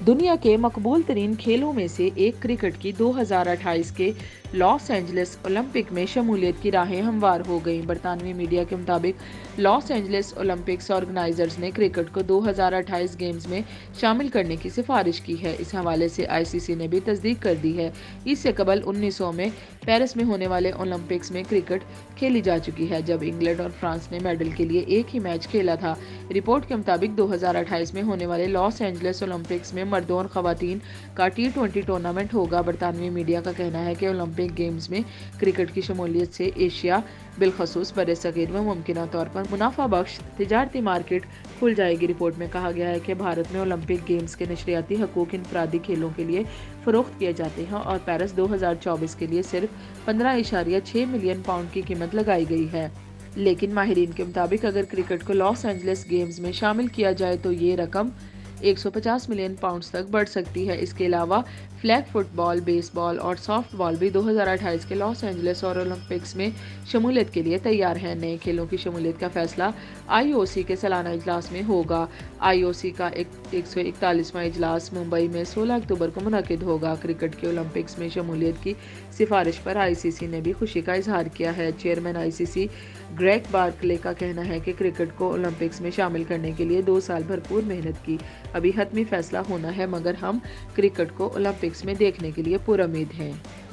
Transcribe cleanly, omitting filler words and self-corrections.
دنیا کے مقبول ترین کھیلوں میں سے ایک کرکٹ کی 2028 کے لاس اینجلس اولمپک میں شمولیت کی راہیں ہموار ہو گئیں۔ برطانوی میڈیا کے مطابق لاس اینجلس اولمپکس آرگنائزرز نے کرکٹ کو 2028 گیمز میں شامل کرنے کی سفارش کی ہے۔ اس حوالے سے ICC نے بھی تصدیق کر دی ہے۔ اس سے قبل 1900 میں پیرس میں ہونے والے اولمپکس میں کرکٹ کھیلی جا چکی ہے، جب انگلینڈ اور فرانس نے میڈل کے لیے ایک ہی میچ کھیلا تھا۔ رپورٹ کے مطابق 2028 میں ہونے والے لاس اینجلس اولمپکس میں مردوں اور خواتین کا T20 ٹورنامنٹ ہوگا۔ برطانوی میڈیا کا کہنا ہے کہ اولمپک گیمز میں کرکٹ کی شمولیت سے ایشیا بالخصوص برصغیر میں ممکنہ طور پر منافع بخش تجارتی مارکیٹ کھل جائے گی۔ رپورٹ میں کہا گیا ہے کہ بھارت میں اولمپک گیمز کے نشریاتی حقوق انفرادی کھیلوں کے لیے فروخت کیے جاتے ہیں اور پیرس 2024 کے لیے صرف 15.6 ملین پاؤنڈ کی قیمت لگائی گئی ہے۔ لیکن ماہرین کے مطابق اگر کرکٹ کو لاس اینجلس گیمز میں شامل کیا جائے تو یہ رقم 150 ملین پاؤنڈز تک بڑھ سکتی ہے۔ اس کے علاوہ فلیگ فٹ بال، بیس بال اور سافٹ بال بھی 2028 کے لاس اینجلس اور اولمپکس میں شمولیت کے لیے تیار ہیں۔ نئے کھیلوں کی شمولیت کا فیصلہ IOC کے سالانہ اجلاس میں ہوگا۔ IOC کا 141واں اجلاس ممبئی میں 16 اکتوبر کو منعقد ہوگا۔ کرکٹ کے اولمپکس میں شمولیت کی سفارش پر ICC نے بھی خوشی کا اظہار کیا ہے۔ چیئرمین ICC گریگ بارکلے کا کہنا ہے کہ کرکٹ کو اولمپکس میں شامل کرنے کے لیے 2 سال بھرپور محنت کی۔ ابھی حتمی فیصلہ ہونا ہے، مگر ہم کرکٹ کو اولمپکس میں دیکھنے کے لیے پرامید ہیں۔